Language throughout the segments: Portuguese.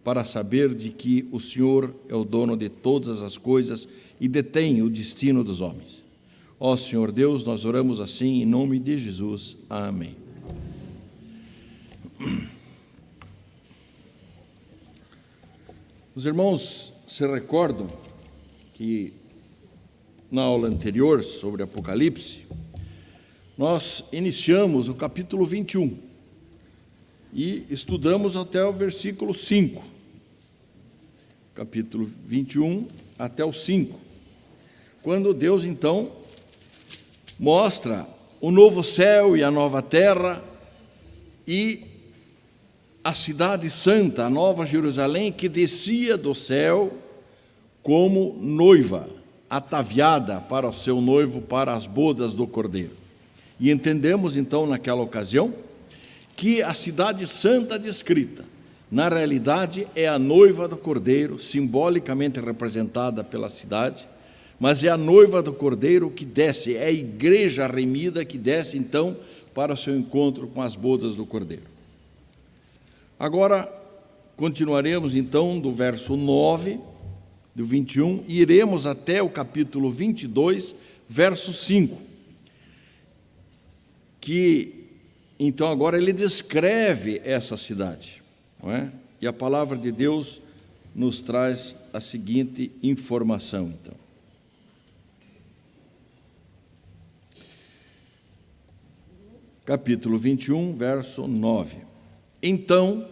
para saber de que o Senhor é o dono de todas as coisas e detém o destino dos homens. Ó Senhor Deus, nós oramos assim em nome de Jesus. Amém. Os irmãos se recordam que na aula anterior sobre Apocalipse, nós iniciamos o capítulo 21 e estudamos até o versículo 5. Capítulo 21 até o 5, quando Deus, então, mostra o novo céu e a nova terra e a cidade santa, a nova Jerusalém, que descia do céu como noiva, ataviada para o seu noivo, para as bodas do Cordeiro. E entendemos, então, naquela ocasião, que a cidade santa descrita, na realidade, é a noiva do Cordeiro, simbolicamente representada pela cidade, mas é a noiva do Cordeiro que desce, é a igreja remida que desce, então, para o seu encontro com as bodas do Cordeiro. Agora, continuaremos, então, do verso 9, do 21, e iremos até o capítulo 22, verso 5, que, então, agora ele descreve essa cidade, não é? E a palavra de Deus nos traz a seguinte informação, então. Capítulo 21, verso 9. Então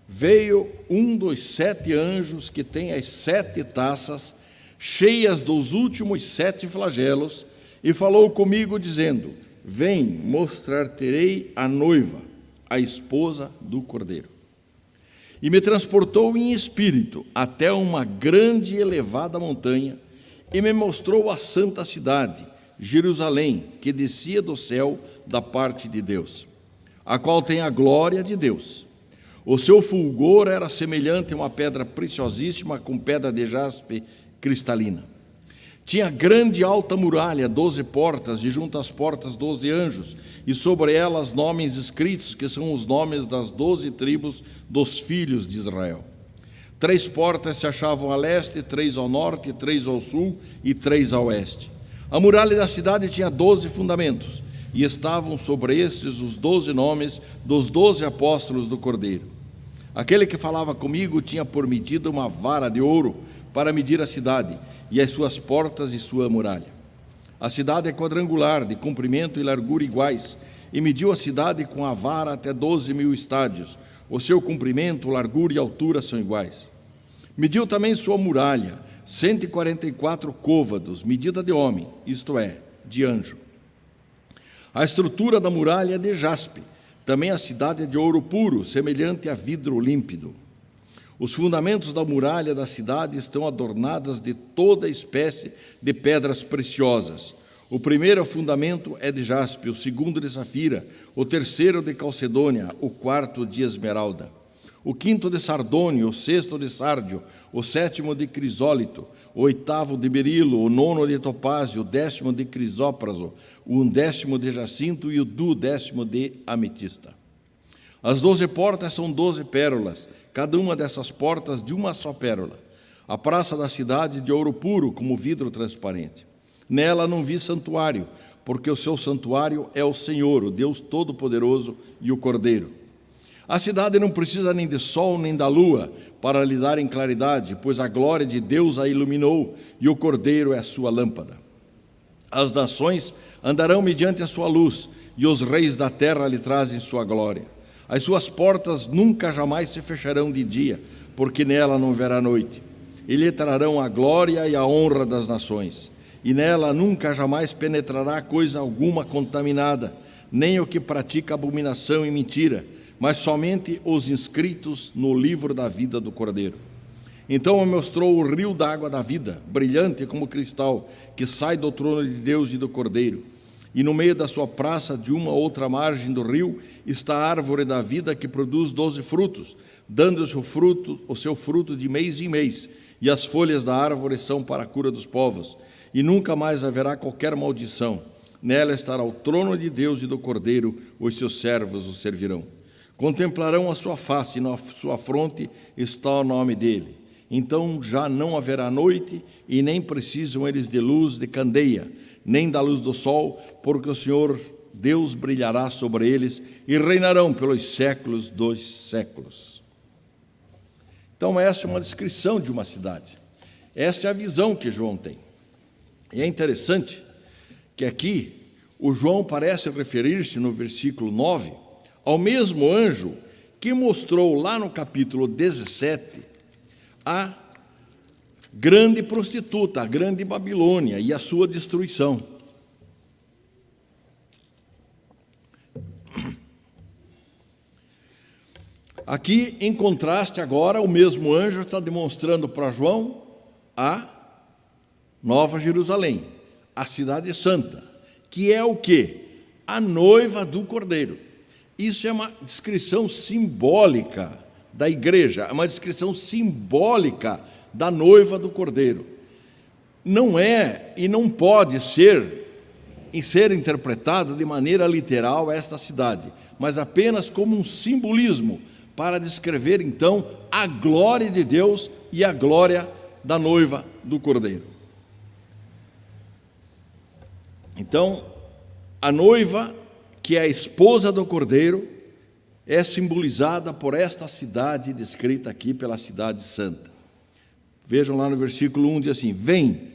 veio um dos 7 anjos que tem as 7 taças cheias dos últimos 7 flagelos e falou comigo dizendo: vem, mostrar-te-ei a noiva, a esposa do Cordeiro. E me transportou em espírito até uma grande e elevada montanha e me mostrou a santa cidade, Jerusalém, que descia do céu da parte de Deus, a qual tem a glória de Deus. O seu fulgor era semelhante a uma pedra preciosíssima com pedra de jaspe cristalina. Tinha grande e alta muralha, 12 portas, e junto às portas 12 anjos, e sobre elas nomes escritos, que são os nomes das 12 tribos dos filhos de Israel. 3 portas se achavam a leste, 3 ao norte, 3 ao sul e 3 a oeste. A muralha da cidade tinha 12 fundamentos, e estavam sobre estes os 12 nomes dos 12 apóstolos do Cordeiro. Aquele que falava comigo tinha por medida uma vara de ouro para medir a cidade, e as suas portas e sua muralha. A cidade é quadrangular, de comprimento e largura iguais, e mediu a cidade com a vara até 12.000 estádios. O seu comprimento, largura e altura são iguais. Mediu também sua muralha, 144 côvados, medida de homem, isto é, de anjo. A estrutura da muralha é de jaspe, também a cidade é de ouro puro, semelhante a vidro límpido. Os fundamentos da muralha da cidade estão adornados de toda espécie de pedras preciosas. O primeiro fundamento é de jaspe, o segundo de safira, o terceiro de calcedônia, o quarto de esmeralda, o quinto de sardônio, o sexto de sárdio, o sétimo de crisólito, o oitavo de berilo, o nono de topázio, o 10º de crisópraso, o 11º de jacinto e o 12º de ametista. As 12 portas são 12 pérolas, cada uma dessas portas de uma só pérola. A praça da cidade de ouro puro, como vidro transparente. Nela não vi santuário, porque o seu santuário é o Senhor, o Deus Todo-Poderoso e o Cordeiro. A cidade não precisa nem de sol nem da lua para lhe darem claridade, pois a glória de Deus a iluminou e o Cordeiro é a sua lâmpada. As nações andarão mediante a sua luz e os reis da terra lhe trazem sua glória. As suas portas nunca jamais se fecharão de dia, porque nela não haverá noite. E lhe trarão a glória e a honra das nações. E nela nunca jamais penetrará coisa alguma contaminada, nem o que pratica abominação e mentira, mas somente os inscritos no livro da vida do Cordeiro. Então me mostrou o rio da água da vida, brilhante como cristal, que sai do trono de Deus e do Cordeiro. E no meio da sua praça, de uma outra margem do rio, está a árvore da vida que produz 12 frutos, dando o seu fruto de mês em mês, e as folhas da árvore são para a cura dos povos, e nunca mais haverá qualquer maldição. Nela estará o trono de Deus e do Cordeiro, os seus servos o servirão. Contemplarão a sua face, e na sua fronte está o nome dele. Então já não haverá noite, e nem precisam eles de luz de candeia, nem da luz do sol, porque o Senhor Deus brilhará sobre eles, e reinarão pelos séculos dos séculos. Então essa é uma descrição de uma cidade. Essa é a visão que João tem. E é interessante que aqui o João parece referir-se no versículo 9 ao mesmo anjo que mostrou lá no capítulo 17 a grande prostituta, a grande Babilônia e a sua destruição. Aqui, em contraste, agora, o mesmo anjo está demonstrando para João a Nova Jerusalém, a cidade santa, que é o quê? A noiva do Cordeiro. Isso é uma descrição simbólica da igreja, é uma descrição simbólica da noiva do Cordeiro. Não é e não pode ser interpretada de maneira literal esta cidade, mas apenas como um simbolismo para descrever, então, a glória de Deus e a glória da noiva do Cordeiro. Então, a noiva, que é a esposa do Cordeiro, é simbolizada por esta cidade descrita aqui pela cidade santa. Vejam lá no versículo 1, diz assim: vem,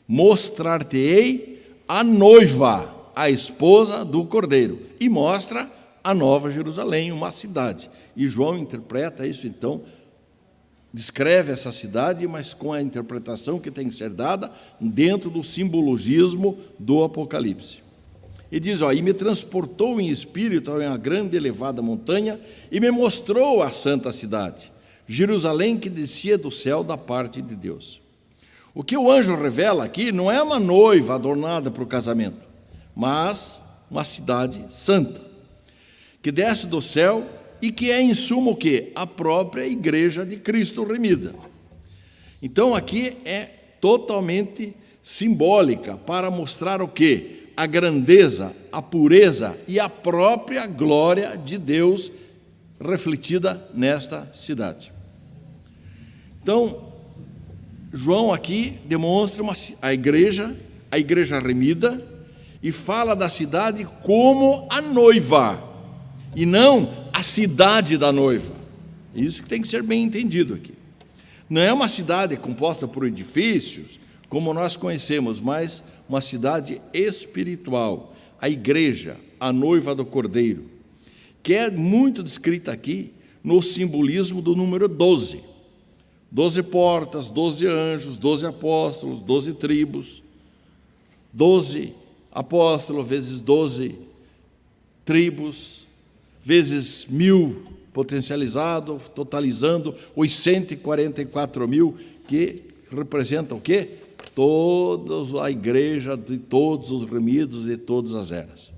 mostrar-te-ei a noiva, a esposa do Cordeiro, e mostra a Nova Jerusalém, uma cidade. E João interpreta isso, então, descreve essa cidade, mas com a interpretação que tem que ser dada dentro do simbologismo do Apocalipse. E diz, e me transportou em espírito a uma grande e elevada montanha e me mostrou a santa cidade, Jerusalém, que descia do céu da parte de Deus. O que o anjo revela aqui não é uma noiva adornada para o casamento, mas uma cidade santa, que desce do céu e que é, em suma, o quê? A própria igreja de Cristo remida. Então, aqui é totalmente simbólica para mostrar o quê? A grandeza, a pureza e a própria glória de Deus refletida nesta cidade. Então, João aqui demonstra a igreja remida, e fala da cidade como a noiva, e não a cidade da noiva. Isso que tem que ser bem entendido aqui. Não é uma cidade composta por edifícios, como nós conhecemos, mas uma cidade espiritual, a igreja, a noiva do Cordeiro, que é muito descrita aqui no simbolismo do número 12. 12 portas, 12 anjos, 12 apóstolos, 12 tribos, 12 apóstolos vezes 12 tribos, vezes 1000 potencializado, totalizando os 144.000, que representam o quê? Toda a igreja de todos os remidos de todas as eras,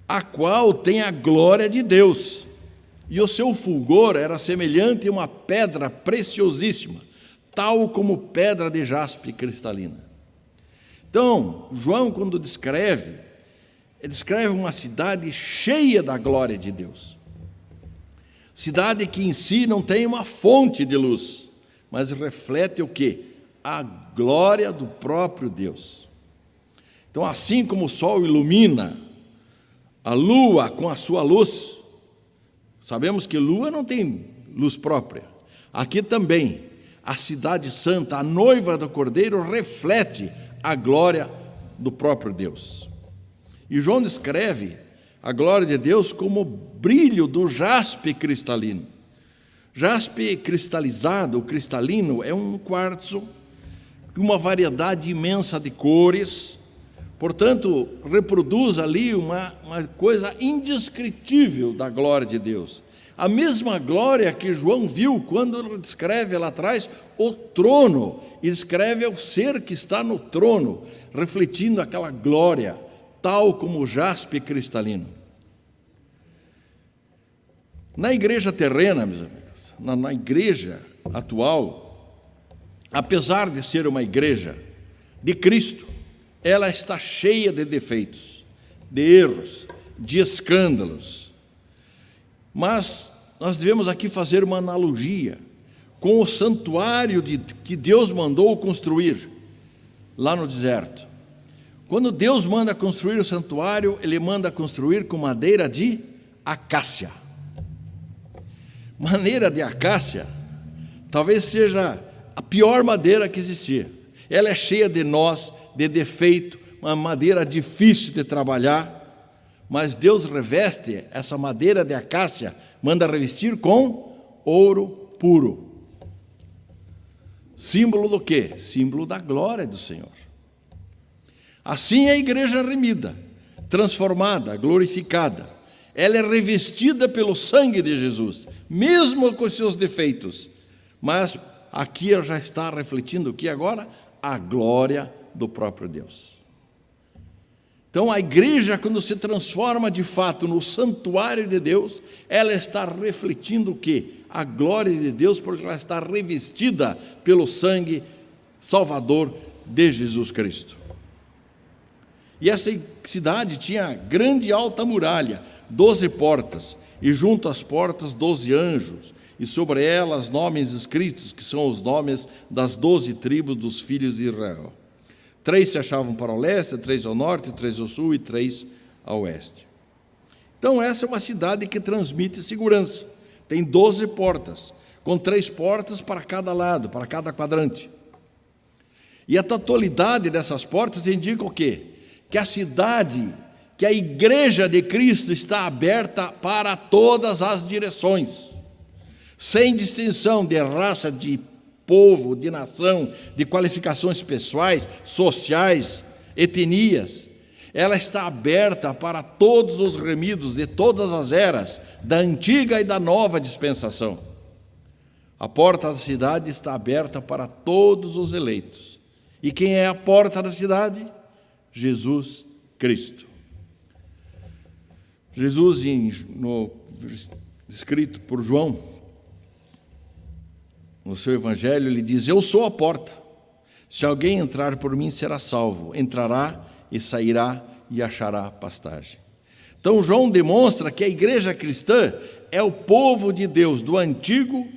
a qual tem a glória de Deus, e o seu fulgor era semelhante a uma pedra preciosíssima, tal como pedra de jaspe cristalina. Então, João, quando descreve uma cidade cheia da glória de Deus, cidade que em si não tem uma fonte de luz, mas reflete o quê? A glória do próprio Deus. Então, assim como o sol ilumina a lua com a sua luz, sabemos que lua não tem luz própria. Aqui também, a cidade santa, a noiva do Cordeiro, reflete a glória do próprio Deus. E João descreve a glória de Deus como o brilho do jaspe cristalino. Jaspe cristalizado, cristalino, é um quartzo de uma variedade imensa de cores, portanto, reproduz ali uma coisa indescritível da glória de Deus. A mesma glória que João viu quando ele descreve lá atrás o trono, e descreve o ser que está no trono, refletindo aquela glória, tal como o jaspe cristalino. Na igreja terrena, meus amigos, na igreja atual, apesar de ser uma igreja de Cristo, ela está cheia de defeitos, de erros, de escândalos, Mas nós devemos aqui fazer uma analogia com o santuário que Deus mandou construir lá no deserto. Quando Deus manda construir o santuário, Ele manda construir com madeira de acácia. Madeira de acácia talvez seja a pior madeira que existia. Ela é cheia de nós, de defeito, uma madeira difícil de trabalhar, mas Deus reveste essa madeira de acácia, manda revestir com ouro puro. Símbolo do quê? Símbolo da glória do Senhor. Assim é a igreja remida, transformada, glorificada. Ela é revestida pelo sangue de Jesus, mesmo com seus defeitos. Mas aqui ela já está refletindo o que agora? A glória do próprio Deus. Então a igreja, quando se transforma de fato no santuário de Deus, ela está refletindo o quê? A glória de Deus, porque ela está revestida pelo sangue salvador de Jesus Cristo. E essa cidade tinha grande e alta muralha, 12 portas, e junto às portas 12 anjos, e sobre elas nomes escritos, que são os nomes das 12 tribos dos filhos de Israel. 3 se achavam para o leste, 3 ao norte, 3 ao sul e 3 ao oeste. Então essa é uma cidade que transmite segurança. Tem 12 portas, com 3 portas para cada lado, para cada quadrante. E a totalidade dessas portas indica o quê? Que a cidade, que a igreja de Cristo está aberta para todas as direções, sem distinção de raça, de povo, de nação, de qualificações pessoais, sociais, etnias. Ela está aberta para todos os remidos de todas as eras, da antiga e da nova dispensação. A porta da cidade está aberta para todos os eleitos. E quem é a porta da cidade? Jesus Cristo. Jesus, escrito por João, no seu evangelho, ele diz: eu sou a porta. Se alguém entrar por mim, será salvo. Entrará e sairá e achará pastagem. Então, João demonstra que a igreja cristã é o povo de Deus do Antigo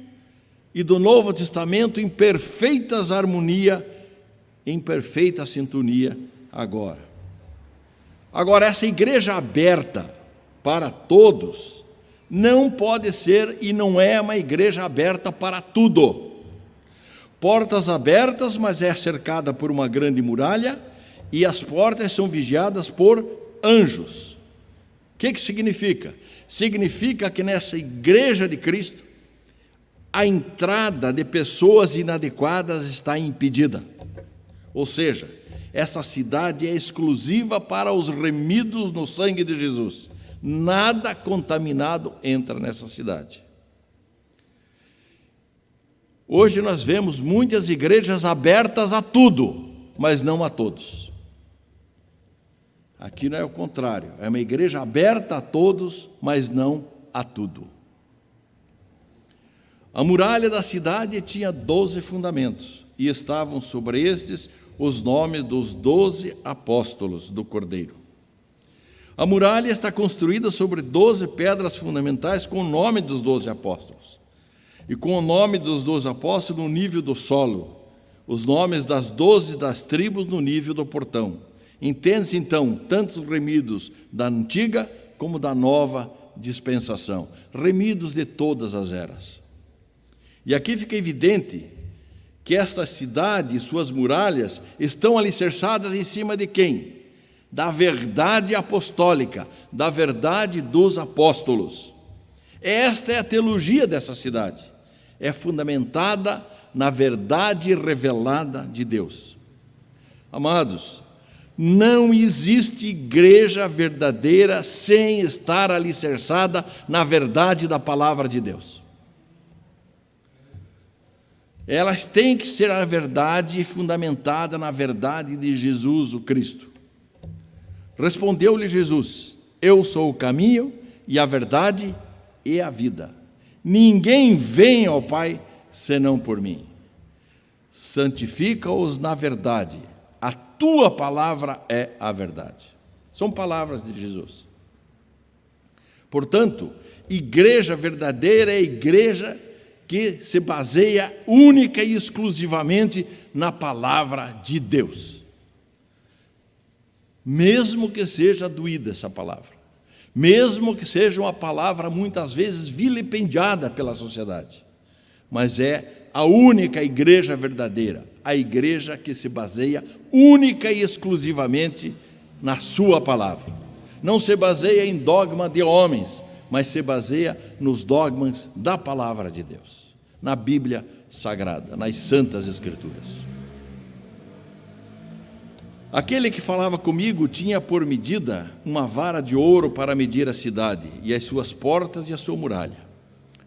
e do Novo Testamento em perfeitas harmonia, em perfeita sintonia agora. Agora, essa igreja aberta para todos não pode ser e não é uma igreja aberta para tudo. Portas abertas, mas é cercada por uma grande muralha e as portas são vigiadas por anjos. O que significa? Significa que nessa igreja de Cristo a entrada de pessoas inadequadas está impedida. Ou seja, essa cidade é exclusiva para os remidos no sangue de Jesus. Nada contaminado entra nessa cidade. Hoje nós vemos muitas igrejas abertas a tudo, mas não a todos. Aqui não é o contrário, é uma igreja aberta a todos, mas não a tudo. A muralha da cidade tinha 12 fundamentos, e estavam sobre estes os nomes dos 12 apóstolos do Cordeiro. A muralha está construída sobre 12 pedras fundamentais com o nome dos 12 apóstolos. E com o nome dos 12 apóstolos no nível do solo, os nomes das 12 das tribos no nível do portão. Entende-se, então, tantos remidos da antiga como da nova dispensação, remidos de todas as eras. E aqui fica evidente que esta cidade e suas muralhas estão alicerçadas em cima de quem? Da verdade apostólica, da verdade dos apóstolos. Esta é a teologia dessa cidade. É fundamentada na verdade revelada de Deus. Amados, não existe igreja verdadeira sem estar alicerçada na verdade da palavra de Deus. Elas têm que ser a verdade fundamentada na verdade de Jesus, o Cristo. Respondeu-lhe Jesus: eu sou o caminho e a verdade e a vida. Ninguém vem ao Pai senão por mim. Santifica-os na verdade. A tua palavra é a verdade. São palavras de Jesus. Portanto, igreja verdadeira é a igreja que se baseia única e exclusivamente na palavra de Deus. Mesmo que seja doída essa palavra, mesmo que seja uma palavra muitas vezes vilipendiada pela sociedade, mas é a única igreja verdadeira, a igreja que se baseia única e exclusivamente na sua palavra. Não se baseia em dogma de homens, mas se baseia nos dogmas da palavra de Deus, na Bíblia Sagrada, nas Santas Escrituras. Aquele que falava comigo tinha por medida uma vara de ouro para medir a cidade, e as suas portas e a sua muralha.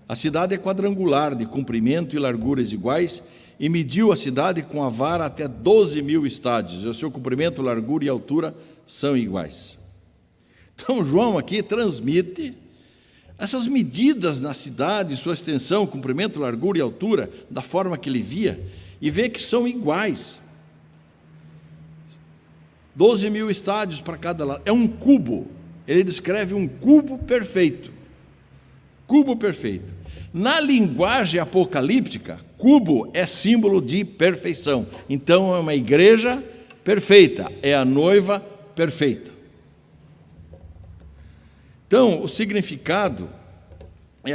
A cidade é quadrangular, de comprimento e larguras iguais, e mediu a cidade com a vara até 12.000 estádios, e o seu comprimento, largura e altura são iguais. Então João aqui transmite essas medidas na cidade, sua extensão, comprimento, largura e altura, da forma que ele via, e vê que são iguais. 12.000 estádios para cada lado, é um cubo, ele descreve um cubo perfeito, Na linguagem apocalíptica, cubo é símbolo de perfeição, então é uma igreja perfeita, é a noiva perfeita. Então, o significado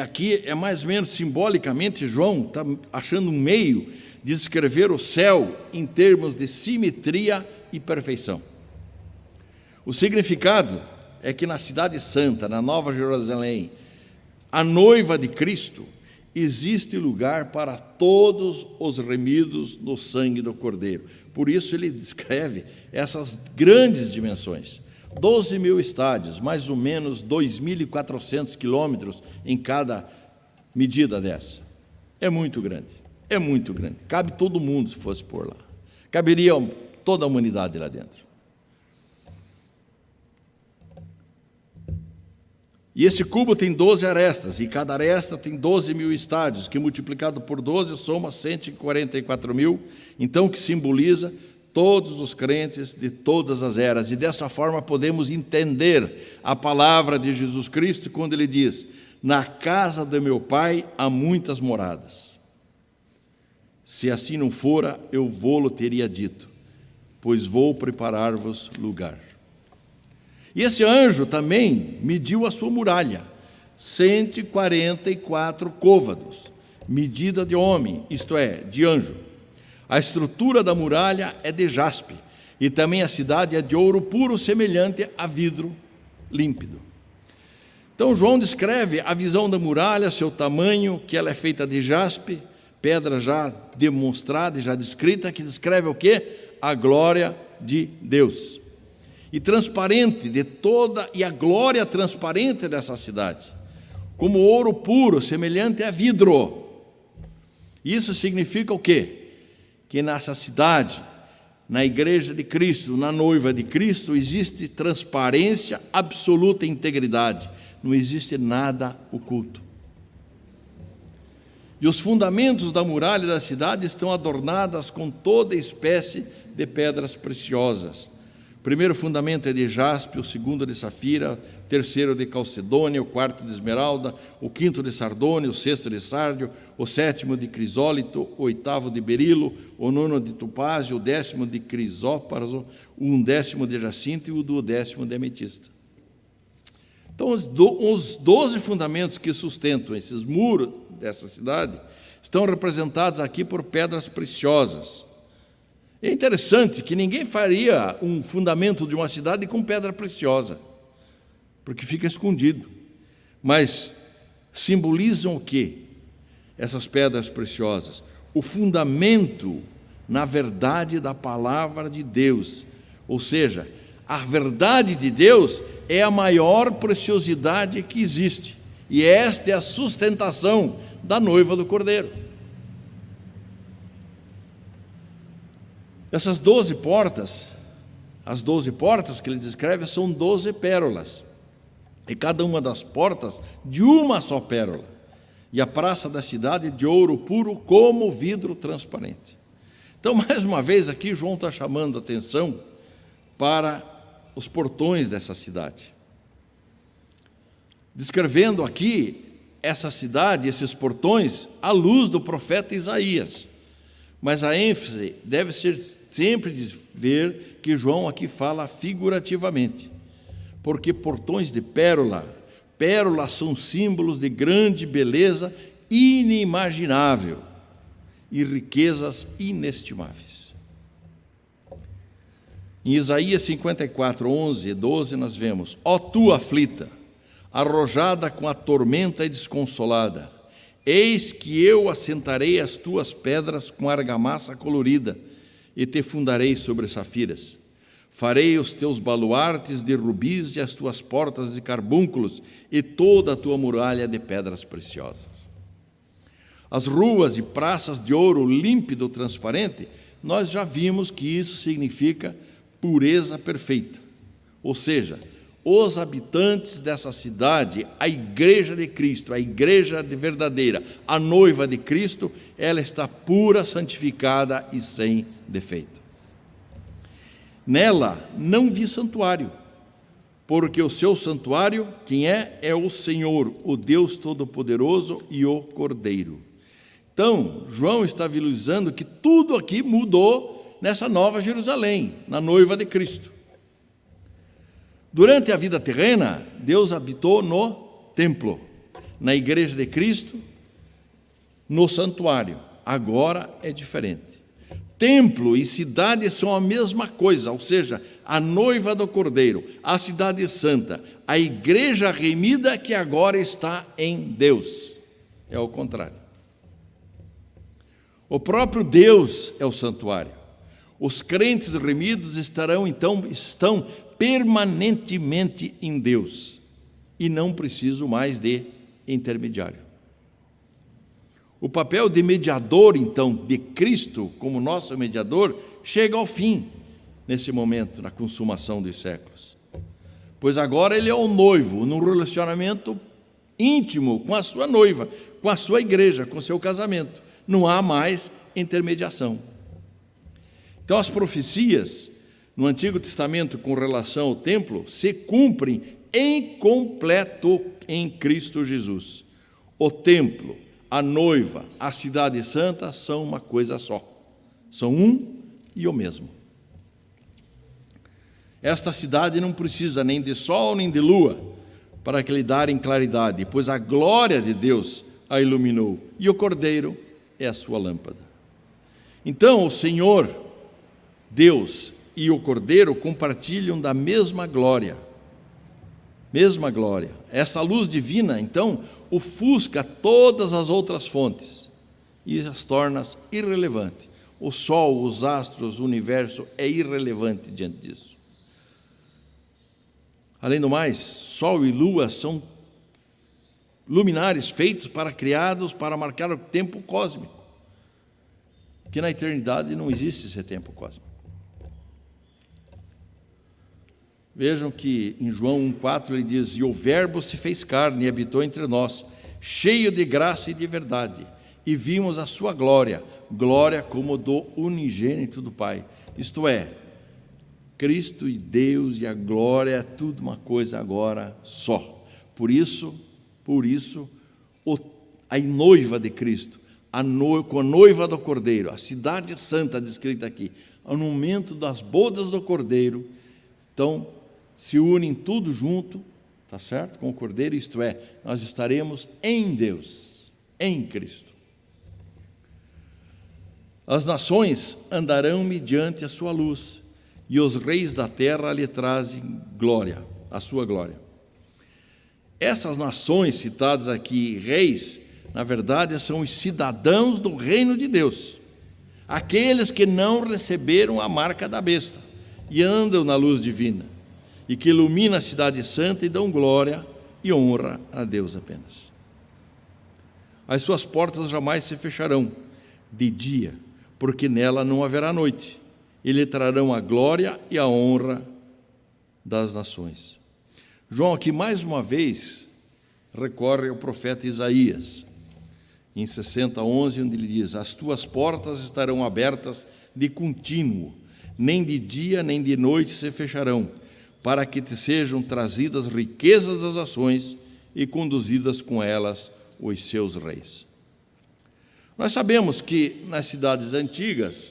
aqui é mais ou menos simbolicamente, João está achando um meio de descrever o céu em termos de simetria e perfeição. O significado é que na Cidade Santa, na Nova Jerusalém, a noiva de Cristo, existe lugar para todos os remidos no sangue do Cordeiro. Por isso ele descreve essas grandes dimensões. 12.000 estádios, mais ou menos 2.400 quilômetros em cada medida dessa. É muito grande. Cabe todo mundo se fosse por lá. Caberia toda a humanidade lá dentro. E esse cubo tem 12 arestas, e cada aresta tem 12.000 estádios, que multiplicado por 12 soma 144.000, então que simboliza todos os crentes de todas as eras. E dessa forma podemos entender a palavra de Jesus Cristo quando ele diz: na casa de meu Pai há muitas moradas. Se assim não fora, eu vô-lo teria dito, pois vou preparar-vos lugar. E esse anjo também mediu a sua muralha, 144 côvados, medida de homem, isto é, de anjo. A estrutura da muralha é de jaspe, e também a cidade é de ouro puro, semelhante a vidro límpido. Então João descreve a visão da muralha, seu tamanho, que ela é feita de jaspe, pedra já demonstrada e já descrita, que descreve o quê? A glória de Deus. E transparente de toda, e a glória transparente dessa cidade, como ouro puro, semelhante a vidro. Isso significa o quê? Que nessa cidade, na igreja de Cristo, na noiva de Cristo, existe transparência, absoluta integridade, não existe nada oculto. E os fundamentos da muralha da cidade estão adornadas com toda espécie de pedras preciosas. O primeiro fundamento é de jaspe, o segundo de safira, o terceiro de calcedônia, o quarto de esmeralda, o quinto de sardônio, o sexto de sárdio, o sétimo de crisólito, o oitavo de berilo, o nono de topázio, o 10º de crisópraso, o 11º de jacinto e o 12º de ametista. Então, os 12 fundamentos que sustentam esses muros dessa cidade estão representados aqui por pedras preciosas. É interessante que ninguém faria um fundamento de uma cidade com pedra preciosa, porque fica escondido. Mas simbolizam o quê? Essas pedras preciosas? O fundamento na verdade da palavra de Deus. Ou seja, a verdade de Deus é a maior preciosidade que existe. E esta é a sustentação da noiva do Cordeiro. Essas 12 portas, as 12 portas que ele descreve são 12 pérolas, e cada uma das portas de uma só pérola, e a praça da cidade de ouro puro como vidro transparente. Então, mais uma vez aqui, João está chamando a atenção para os portões dessa cidade. descrevendo aqui essa cidade, esses portões, à luz do profeta Isaías. Mas a ênfase deve ser sempre de ver que João aqui fala figurativamente, porque portões de pérolas são símbolos de grande beleza inimaginável e riquezas inestimáveis. Em Isaías 54, 11 e 12, nós vemos: ó tu aflita, arrojada com a tormenta e desconsolada, eis que eu assentarei as tuas pedras com argamassa colorida e te fundarei sobre safiras. Farei os teus baluartes de rubis e as tuas portas de carbúnculos e toda a tua muralha de pedras preciosas. As ruas e praças de ouro límpido, transparente, nós já vimos que isso significa pureza perfeita. Ou seja, os habitantes dessa cidade, a igreja de Cristo, a igreja verdadeira, a noiva de Cristo, ela está pura, santificada e sem defeito. Nela não vi santuário, porque o seu santuário, quem é? É o Senhor, o Deus Todo-Poderoso e o Cordeiro. Então, João está visualizando que tudo aqui mudou nessa nova Jerusalém, na noiva de Cristo. Durante a vida terrena, Deus habitou no templo, na igreja de Cristo, no santuário. Agora é diferente. Templo e cidade são a mesma coisa, ou seja, a noiva do Cordeiro, a cidade santa, a igreja remida que agora está em Deus. É o contrário. O próprio Deus é o santuário. Os crentes remidos estão permanentemente em Deus e não precisam mais de intermediário. O papel de mediador, então, de Cristo como nosso mediador, chega ao fim nesse momento, na consumação dos séculos. Pois agora ele é o noivo, num relacionamento íntimo com a sua noiva, com a sua igreja, com o seu casamento. Não há mais intermediação. Então, as profecias no Antigo Testamento com relação ao templo se cumprem em completo em Cristo Jesus. O templo, a noiva, a cidade santa são uma coisa só. São um e o mesmo. Esta cidade não precisa nem de sol nem de lua para que lhe darem claridade, pois a glória de Deus a iluminou e o Cordeiro é a sua lâmpada. Então, o Senhor, Deus e o Cordeiro compartilham da mesma glória. Mesma glória. Essa luz divina, então, ofusca todas as outras fontes e as torna irrelevantes. O sol, os astros, o universo é irrelevante diante disso. Além do mais, sol e lua são luminares feitos criados para marcar o tempo cósmico, que na eternidade não existe esse tempo cósmico. Vejam que em João 1,4 ele diz: e o verbo se fez carne e habitou entre nós, cheio de graça e de verdade, e vimos a sua glória, glória como do unigênito do Pai. Isto é, Cristo e Deus e a glória é tudo uma coisa agora só. Por isso, a noiva de Cristo, com a noiva do Cordeiro, a cidade santa descrita aqui, no momento das bodas do Cordeiro, então se unem tudo junto, tá certo? Com o Cordeiro, isto é, nós estaremos em Deus, em Cristo. As nações andarão mediante a sua luz, e os reis da terra lhe trazem glória, a sua glória. Essas nações citadas aqui, reis, na verdade são os cidadãos do reino de Deus, aqueles que não receberam a marca da besta e andam na luz divina, e que ilumina a cidade santa e dão glória e honra a Deus apenas. As suas portas jamais se fecharão de dia, porque nela não haverá noite, e lhe trarão a glória e a honra das nações. João aqui mais uma vez recorre ao profeta Isaías, em 60:11, onde ele diz: as tuas portas estarão abertas de contínuo, nem de dia nem de noite se fecharão, para que te sejam trazidas riquezas das nações e conduzidas com elas os seus reis. Nós sabemos que nas cidades antigas,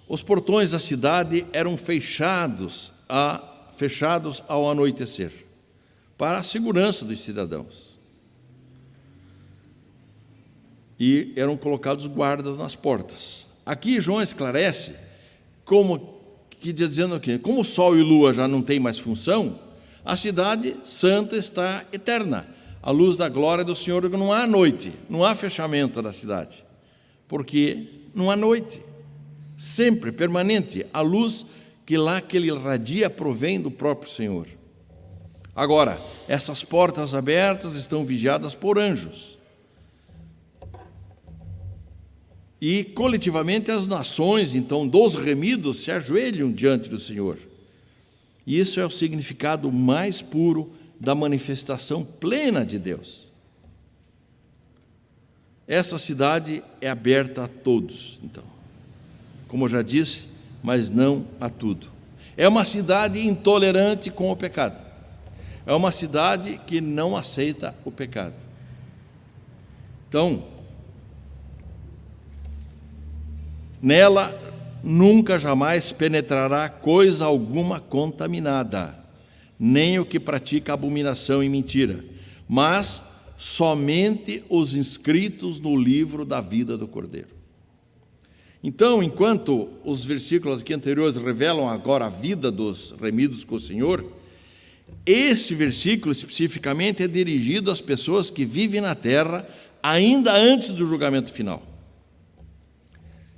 os portões da cidade eram fechados ao anoitecer, para a segurança dos cidadãos. E eram colocados guardas nas portas. Aqui João esclarece dizendo que, como o sol e lua já não têm mais função, a cidade santa está eterna, à luz da glória do Senhor. Não há noite, não há fechamento da cidade, porque não há noite, sempre permanente, a luz que ele irradia provém do próprio Senhor. Agora, essas portas abertas estão vigiadas por anjos. E, coletivamente, as nações, então, dos remidos, se ajoelham diante do Senhor. E isso é o significado mais puro da manifestação plena de Deus. Essa cidade é aberta a todos, então. Como eu já disse, mas não a tudo. É uma cidade intolerante com o pecado. É uma cidade que não aceita o pecado. Então, nela nunca jamais penetrará coisa alguma contaminada, nem o que pratica abominação e mentira, mas somente os inscritos no livro da vida do Cordeiro. Então, enquanto os versículos aqui anteriores revelam agora a vida dos remidos com o Senhor, esse versículo especificamente é dirigido às pessoas que vivem na terra ainda antes do julgamento final.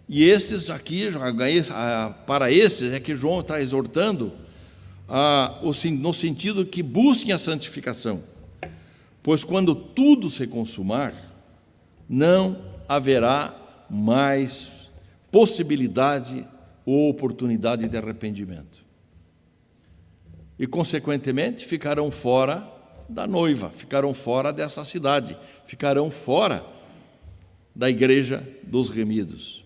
E estes aqui, para estes é que João está exortando no sentido que busquem a santificação, pois quando tudo se consumar, não haverá mais possibilidade ou oportunidade de arrependimento. E, consequentemente, ficarão fora da noiva, ficarão fora dessa cidade, ficarão fora da igreja dos remidos.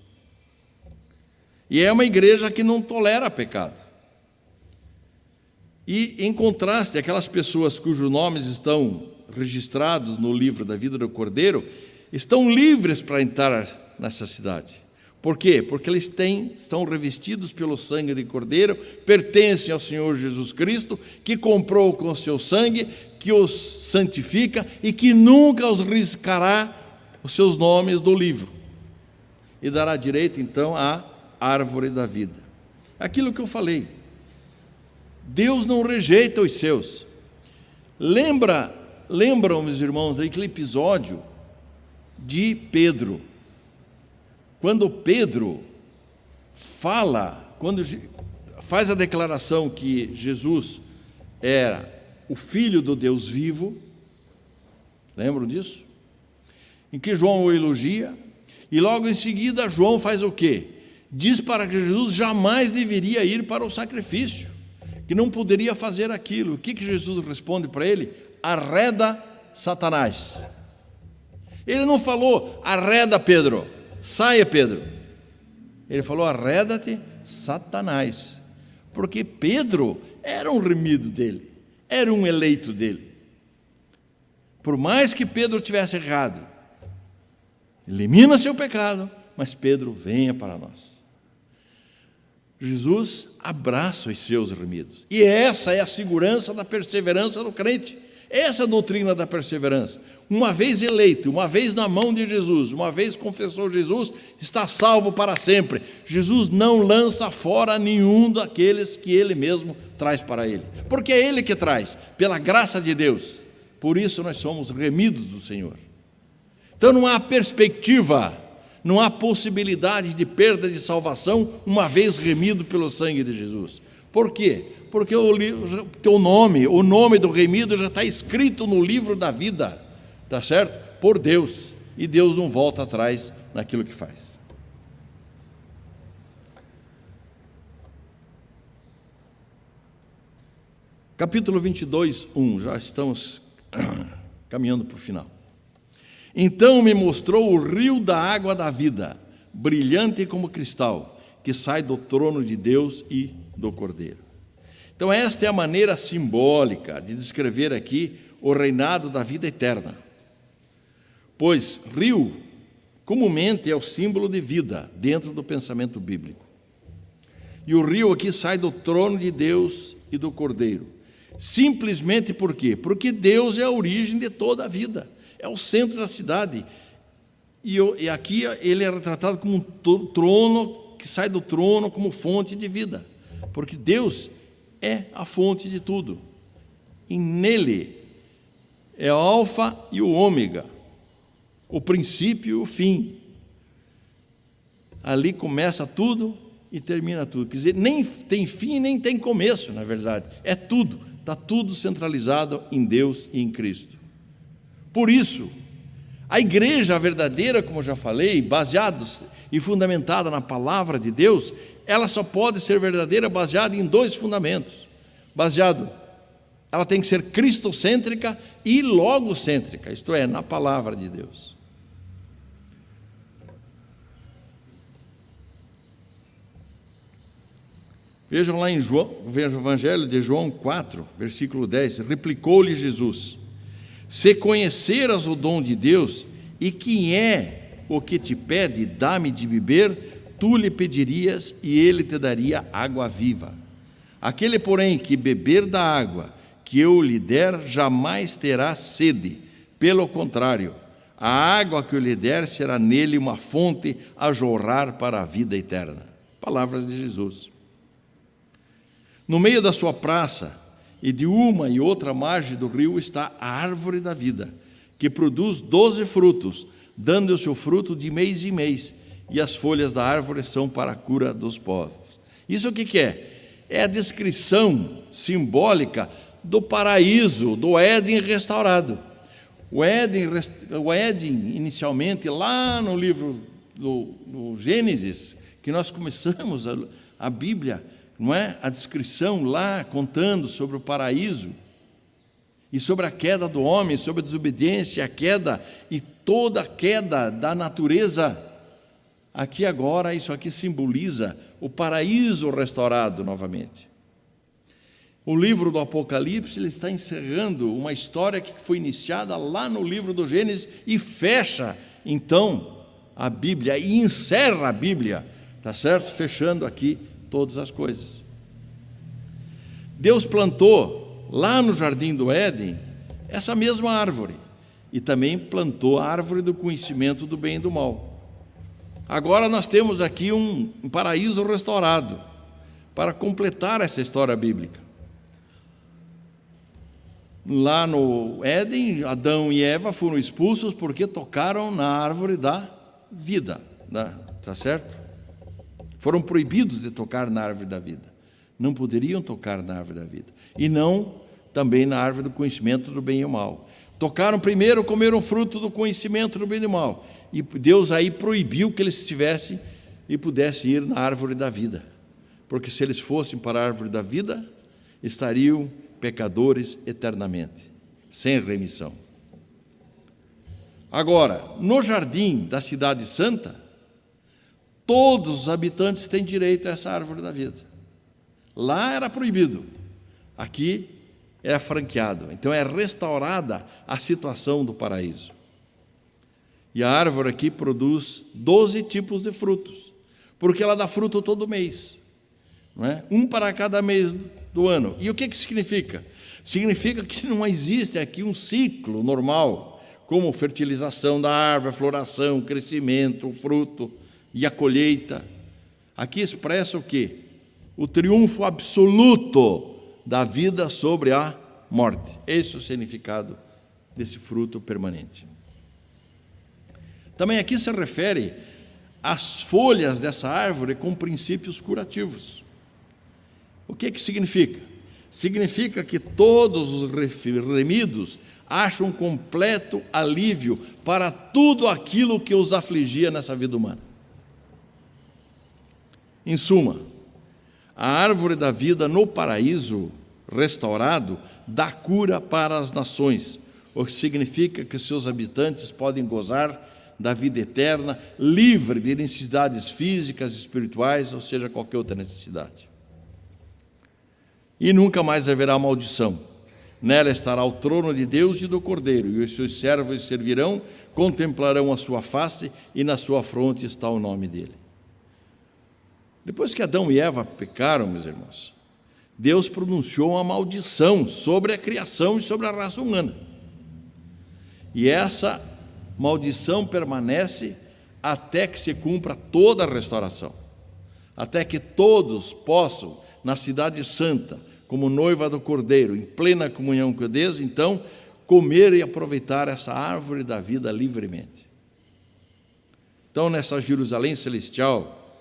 E é uma igreja que não tolera pecado. E, em contraste, aquelas pessoas cujos nomes estão registrados no livro da vida do Cordeiro, estão livres para entrar nessa cidade. Por quê? Porque eles estão revestidos pelo sangue de Cordeiro, pertencem ao Senhor Jesus Cristo, que comprou com o seu sangue, que os santifica e que nunca os riscará os seus nomes do livro. E dará direito, então, à árvore da vida. Aquilo que eu falei. Deus não rejeita os seus. Lembram, meus irmãos, daquele episódio de Pedro. Quando Pedro quando faz a declaração que Jesus era o Filho do Deus vivo, lembram disso? Em que João o elogia, e logo em seguida João faz o quê? Diz para que Jesus jamais deveria ir para o sacrifício, que não poderia fazer aquilo. O que Jesus responde para ele? Arreda Satanás. Ele não falou, arreda Pedro, saia Pedro. Ele falou, arreda-te Satanás, porque Pedro era um remido dele, era um eleito dele. Por mais que Pedro tivesse errado, elimina seu pecado, mas Pedro, venha para nós. Jesus abraça os seus remidos. E essa é a segurança da perseverança do crente. Essa é a doutrina da perseverança. Uma vez eleito, uma vez na mão de Jesus, uma vez confessou Jesus, está salvo para sempre. Jesus não lança fora nenhum daqueles que Ele mesmo traz para Ele. Porque é Ele que traz, pela graça de Deus. Por isso nós somos remidos do Senhor. Então não há perspectiva, não há possibilidade de perda de salvação, uma vez remido pelo sangue de Jesus. Por quê? Porque o nome do remido já está escrito no livro da vida, tá certo? Por Deus, e Deus não volta atrás naquilo que faz. Capítulo 22, 1, já estamos caminhando para o final. Então me mostrou o rio da água da vida, brilhante como cristal, que sai do trono de Deus e do Cordeiro. Então esta é a maneira simbólica de descrever aqui o reinado da vida eterna. Pois rio, comumente, é o símbolo de vida dentro do pensamento bíblico. E o rio aqui sai do trono de Deus e do Cordeiro. Simplesmente por quê? Porque Deus é a origem de toda a vida, é o centro da cidade. E aqui ele é retratado como um trono, que sai do trono como fonte de vida, porque Deus é a fonte de tudo. E nele é o alfa e o ômega, o princípio e o fim. Ali começa tudo e termina tudo. Quer dizer, nem tem fim nem tem começo, na verdade. É tudo, está tudo centralizado em Deus e em Cristo. Por isso, a igreja verdadeira, como eu já falei, baseada e fundamentada na palavra de Deus, ela só pode ser verdadeira baseada em dois fundamentos. Ela tem que ser cristocêntrica e logocêntrica, isto é, na palavra de Deus. Vejam lá em veja o Evangelho de João 4, versículo 10, replicou-lhe Jesus: se conheceras o dom de Deus, e quem é o que te pede, dá-me de beber, tu lhe pedirias, e ele te daria água viva. Aquele, porém, que beber da água que eu lhe der, jamais terá sede. Pelo contrário, a água que eu lhe der será nele uma fonte a jorrar para a vida eterna. Palavras de Jesus. No meio da sua praça, e de uma e outra margem do rio, está a árvore da vida, que produz 12 frutos, dando o seu fruto de mês em mês, e as folhas da árvore são para a cura dos povos. Isso o que é? É a descrição simbólica do paraíso, do Éden restaurado. O Éden, inicialmente, lá no livro do Gênesis, que nós começamos a Bíblia, não é? A descrição lá, contando sobre o paraíso, e sobre a queda do homem, sobre a desobediência, a queda, e toda a queda da natureza. Aqui agora, isso aqui simboliza o paraíso restaurado novamente. O livro do Apocalipse, ele está encerrando uma história que foi iniciada lá no livro do Gênesis, e fecha, então, a Bíblia, e encerra a Bíblia, tá certo? Fechando aqui todas as coisas. Deus plantou lá no jardim do Éden essa mesma árvore, e também plantou a árvore do conhecimento do bem e do mal. Agora nós temos aqui um paraíso restaurado para completar essa história bíblica. Lá no Éden, Adão e Eva foram expulsos porque tocaram na árvore da vida, tá certo? Foram proibidos de tocar na árvore da vida. Não poderiam tocar na árvore da vida. E não também na árvore do conhecimento do bem e do mal. Tocaram primeiro, comeram fruto do conhecimento do bem e do mal. E Deus aí proibiu que eles estivessem e pudessem ir na árvore da vida. Porque se eles fossem para a árvore da vida, estariam pecadores eternamente, sem remissão. Agora, no jardim da cidade santa, todos os habitantes têm direito a essa árvore da vida. Lá era proibido, aqui é franqueado. Então é restaurada a situação do paraíso. E a árvore aqui produz 12 tipos de frutos, porque ela dá fruto todo mês, não é? Um para cada mês do ano. E o que significa? Significa que não existe aqui um ciclo normal, como fertilização da árvore, floração, crescimento, o fruto e a colheita. Aqui expressa o quê? O triunfo absoluto da vida sobre a morte. Esse é o significado desse fruto permanente. Também aqui se refere às folhas dessa árvore com princípios curativos. O que significa? Significa que todos os remidos acham completo alívio para tudo aquilo que os afligia nessa vida humana. Em suma, a árvore da vida no paraíso restaurado dá cura para as nações, o que significa que seus habitantes podem gozar da vida eterna, livre de necessidades físicas, espirituais, ou seja, qualquer outra necessidade. E nunca mais haverá maldição, Nela estará o trono de Deus e do Cordeiro, e os seus servos servirão, contemplarão a sua face, e na sua fronte está o nome dele. Depois que Adão e Eva pecaram, meus irmãos, Deus pronunciou uma maldição sobre a criação e sobre a raça humana. E essa maldição permanece até que se cumpra toda a restauração, até que todos possam, na cidade santa, como noiva do Cordeiro, em plena comunhão com Deus, então, comer e aproveitar essa árvore da vida livremente. Então, nessa Jerusalém celestial,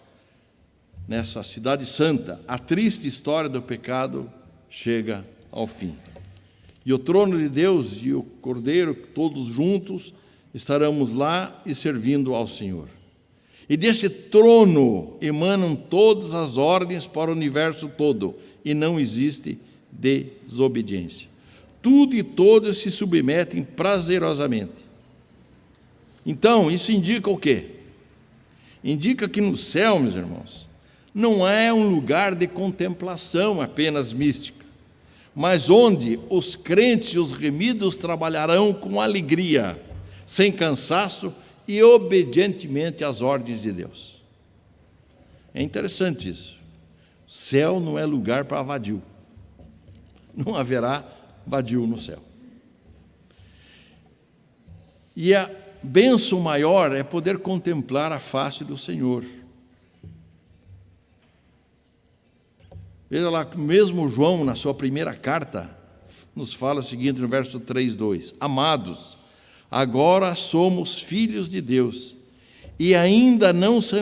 nessa cidade santa, a triste história do pecado chega ao fim. E o trono de Deus e o Cordeiro, todos juntos, estaremos lá e servindo ao Senhor. E desse trono emanam todas as ordens para o universo todo, e não existe desobediência. Tudo e todos se submetem prazerosamente. Então, isso indica o quê? Indica que no céu, meus irmãos, não é um lugar de contemplação apenas mística, mas onde os crentes e os remidos trabalharão com alegria, sem cansaço e obedientemente às ordens de Deus. É interessante isso. Céu não é lugar para vadio. Não haverá vadio no céu. E a bênção maior é poder contemplar a face do Senhor. Veja lá, mesmo João, na sua primeira carta, nos fala o seguinte no verso 3:2: Amados, agora somos filhos de Deus, e ainda não se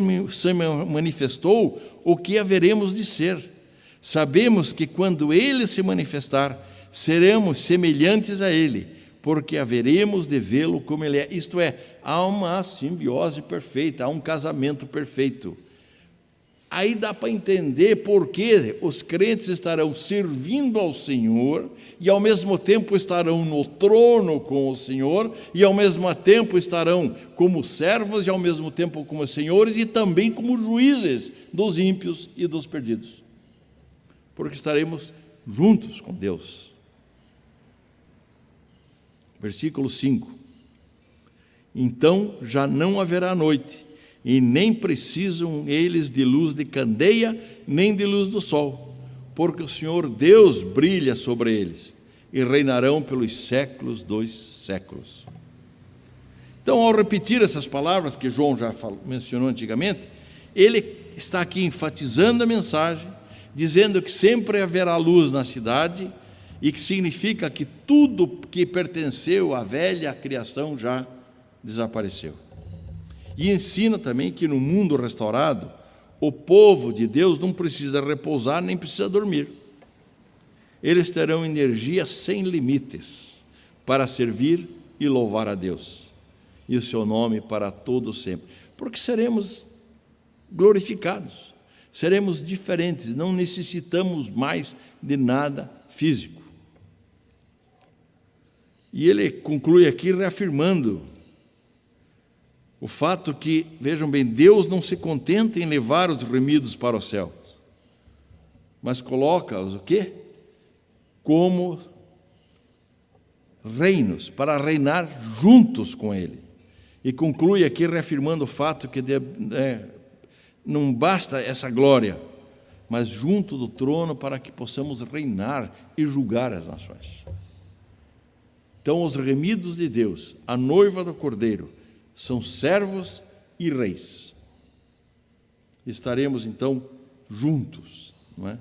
manifestou o que haveremos de ser. Sabemos que quando Ele se manifestar, seremos semelhantes a Ele, porque haveremos de vê-lo como Ele é. Isto é, há uma simbiose perfeita, há um casamento perfeito. Aí dá para entender por que os crentes estarão servindo ao Senhor e ao mesmo tempo estarão no trono com o Senhor e ao mesmo tempo estarão como servos e ao mesmo tempo como senhores e também como juízes dos ímpios e dos perdidos. Porque estaremos juntos com Deus. Versículo 5. Então já não haverá noite, e nem precisam eles de luz de candeia, nem de luz do sol, porque o Senhor Deus brilha sobre eles, e reinarão pelos séculos dos séculos. Então, ao repetir essas palavras que João já mencionou antigamente, ele está aqui enfatizando a mensagem, dizendo que sempre haverá luz na cidade, e que significa que tudo que pertenceu à velha criação já desapareceu. E ensina também que no mundo restaurado, o povo de Deus não precisa repousar nem precisa dormir. Eles terão energia sem limites para servir e louvar a Deus e o seu nome para todo sempre. Porque seremos glorificados, seremos diferentes, não necessitamos mais de nada físico. E ele conclui aqui reafirmando o fato que, vejam bem, Deus não se contenta em levar os remidos para o céu, mas coloca-os o quê? Como reinos, para reinar juntos com Ele. E conclui aqui reafirmando o fato que não basta essa glória, mas junto do trono para que possamos reinar e julgar as nações. Então, os remidos de Deus, a noiva do Cordeiro, são servos e reis. Estaremos, então, juntos, não é?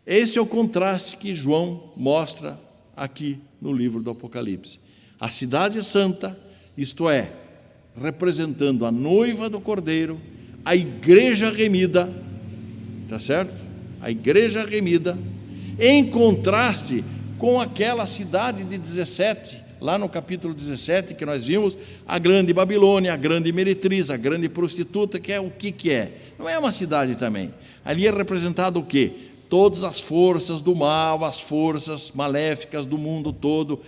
Esse é o contraste que João mostra aqui no livro do Apocalipse. A cidade santa, isto é, representando a noiva do Cordeiro, a igreja remida, tá certo? A igreja remida, em contraste com aquela cidade de 17, lá no capítulo 17, que nós vimos, a grande Babilônia, a grande meretriz, a grande prostituta, que é o que é? Não é uma cidade também. Ali é representado o quê? Todas as forças do mal, as forças maléficas do mundo todo,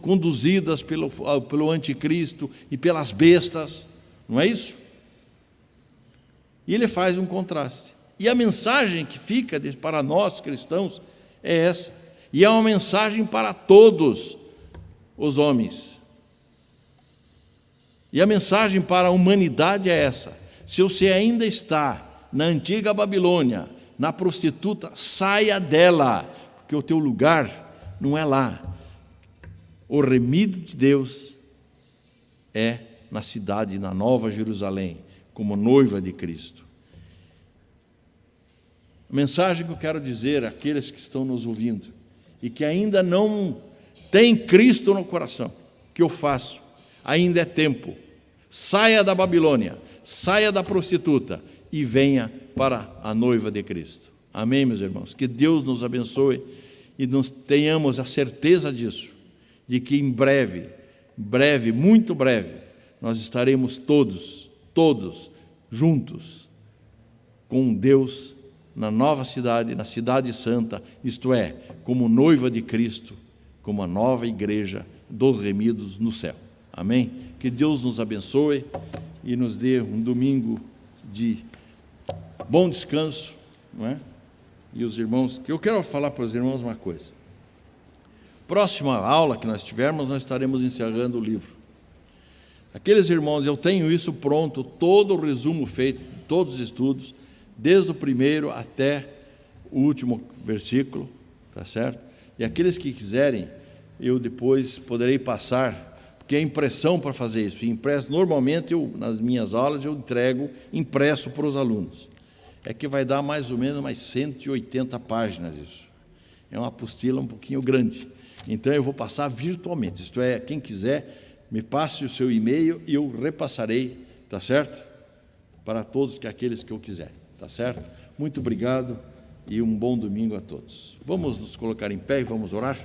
conduzidas pelo anticristo e pelas bestas, não é isso? E ele faz um contraste. E a mensagem que fica para nós cristãos é essa, E é uma mensagem para todos os homens. E a mensagem para a humanidade é essa: se você ainda está na antiga Babilônia, na prostituta, saia dela, porque o teu lugar não é lá. O remido de Deus é na cidade, na Nova Jerusalém, como noiva de Cristo. A mensagem que eu quero dizer àqueles que estão nos ouvindo e que ainda não têm Cristo no coração, que eu faço, ainda é tempo. Saia da Babilônia, saia da prostituta e venha para a noiva de Cristo. Amém, meus irmãos? Que Deus nos abençoe e nós tenhamos a certeza disso, de que em breve, muito breve, nós estaremos todos juntos com Deus na nova cidade, na cidade santa, isto é, como noiva de Cristo, como a nova igreja dos remidos no céu. Amém? Que Deus nos abençoe e nos dê um domingo de bom descanso, não é? E os irmãos, eu quero falar para os irmãos uma coisa. Próxima aula que nós tivermos, nós estaremos encerrando o livro. Aqueles irmãos, eu tenho isso pronto, todo o resumo feito, todos os estudos, desde o primeiro até o último versículo, tá certo? E aqueles que quiserem, eu depois poderei passar, porque é impressão para fazer isso. Impresso, normalmente, nas minhas aulas, eu entrego impresso para os alunos. É que vai dar mais ou menos mais 180 páginas isso. É uma apostila um pouquinho grande. Então, eu vou passar virtualmente. Isto é, quem quiser, me passe o seu e-mail e eu repassarei, tá certo? Para todos aqueles que eu quiser, tá certo? Muito obrigado e um bom domingo a todos. Vamos nos colocar em pé e vamos orar?